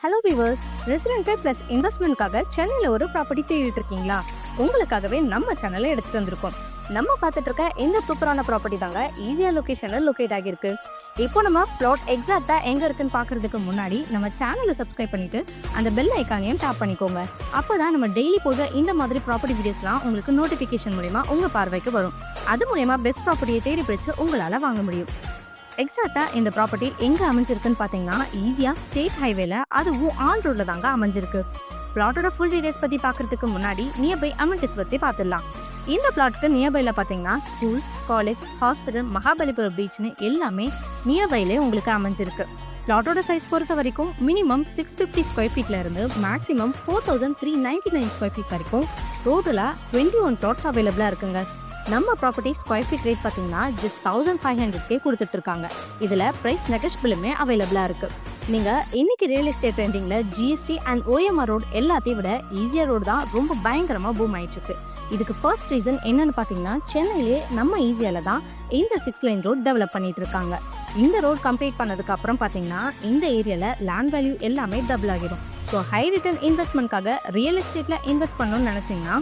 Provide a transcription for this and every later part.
Hello viewers, residential plus இன்வெஸ்ட்மெண்ட்காக சென்னையில் ஒரு property தேடிட்டு இருக்கீங்களா? உங்களுக்காகவே நம்ம சேனலை எடுத்துட்டு வந்திருக்கோம். நம்ம பார்த்துட்டு இருக்க இந்த சூப்பரான ப்ராப்பர்ட்டி தாங்க ஈஸியாக லொக்கேஷனில் லொக்கேட் ஆகியிருக்கு. இப்போ நம்ம பிளாட் எக்ஸாக்டா எங்க இருக்குன்னு பார்க்கறதுக்கு முன்னாடி நம்ம சேனலை சப்ஸ்கிரைப் பண்ணிட்டு அந்த பெல் ஐக்கானையும் டேப் பண்ணிக்கோங்க. அப்போதான் நம்ம டெய்லி போடுற இந்த மாதிரி ப்ராப்பர்ட்டி வீடியோஸ்லாம் உங்களுக்கு நோட்டிஃபிகேஷன் மூலமா உங்க பார்வைக்கு வரும். அது மூலமா பெஸ்ட் ப்ராப்பர்ட்டியை தேடி பிடிச்சு உங்களால வாங்க முடியும். எக்ஸாக்டா இந்த ப்ராப்பர்ட்டி எங்க அமைஞ்சிருக்குன்னு பாத்தீங்கன்னா ஈஸியா ஸ்டேட் ஹைவேல, அதுவும் ஆன் ரோட்ல தாங்க அமைஞ்சிருக்கு. பிளாட்டோட ஃபுல் டீடைல்ஸ் பத்தி பாக்குறதுக்கு முன்னாடி நியர்பை அமெனிட்டிஸ் பத்தி பார்த்துடலாம். இந்த பிளாட்டுக்கு நியர்பைல பாத்தீங்கன்னா ஸ்கூல்ஸ், காலேஜ், ஹாஸ்பிட்டல், மகாபலிபுரம் பீச்னு எல்லாமே நியர்பைலே உங்களுக்கு அமைஞ்சிருக்கு. பிளாட்டோட சைஸ் பொறுத்த வரைக்கும் மினிமம் 650 ஸ்கொயர் ஃபீட்ல இருந்து மேக்ஸிமம் 4399 ஸ்கொயர் ஃபீட் வரைக்கும் டோட்டலா 21 பிளாட்ஸ் அவைலபிளா இருக்குங்க. நம்ம ப்ராப்பர்ட்டி ஸ்கொயர் ஃபீட் ரேட் பார்த்தீங்கன்னா ஜஸ்ட் 1500 கொடுத்துட்டு இருக்காங்க. இதில் ப்ரைஸ் நெகோஷியபிளுமே அவைலபிளாக இருக்கு. நீங்கள் இன்னைக்கு ரியல் எஸ்டேட் ட்ரெண்டிங்கில் ஜிஎஸ்டி அண்ட் ஓஎம்ஆர் ரோடு எல்லாத்தையும் விட ஈஸியாக ரோடு தான் ரொம்ப பயங்கரமாக பூம் ஆயிட்டு இருக்கு. இதுக்கு ஃபர்ஸ்ட் ரீசன் என்னன்னு பார்த்தீங்கன்னா, சென்னையிலே நம்ம ஈஸியால தான் இந்த 6 லைன் ரோட் டெவலப் பண்ணிட்டு இருக்காங்க. இந்த ரோட் கம்ப்ளீட் பண்ணதுக்கு அப்புறம் பார்த்தீங்கன்னா இந்த ஏரியாவில் லேண்ட் வேல்யூ எல்லாமே டபுள் ஆகிடும். ஸோ ஹை ரிட்டர்ன் இன்வெஸ்ட்மெண்ட்காக ரியல் எஸ்டேட்டில் இன்வெஸ்ட் பண்ணணும்னு நினச்சிங்கன்னா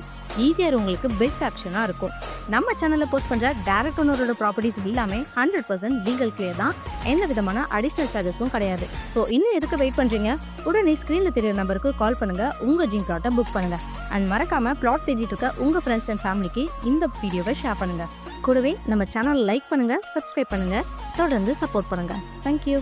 ஈஸியாக உங்களுக்கு பெஸ்ட் ஆப்ஷனாக இருக்கும். நம்ம சேனலில் போஸ்ட் பண்ணுற டேரக்ட் ஓனரோட ப்ராப்பர்ட்டிஸ் எல்லாமே 100% லீகல் கிளியர் தான். எந்த விதமான அடிஷ்னல் சார்ஜஸும் கிடையாது. ஸோ இன்னும் எதுக்கு வெயிட் பண்ணுறீங்க? உடனே ஸ்க்ரீனில் தெரியுற நம்பருக்கு கால் பண்ணுங்கள், உங்கள் ட்ரீம் பிளாட்டை புக் பண்ணுங்கள். அண்ட் மறக்காமல் பிளாட் தேடிட்டு இருக்க உங்கள் ஃப்ரெண்ட்ஸ் அண்ட் ஃபேமிலிக்கு இந்த வீடியோவை ஷேர் பண்ணுங்கள். கூடவே நம்ம சேனலை லைக் பண்ணுங்கள், சப்ஸ்கிரைப் பண்ணுங்கள், தொடர்ந்து சப்போர்ட் பண்ணுங்கள். தேங்க்யூ.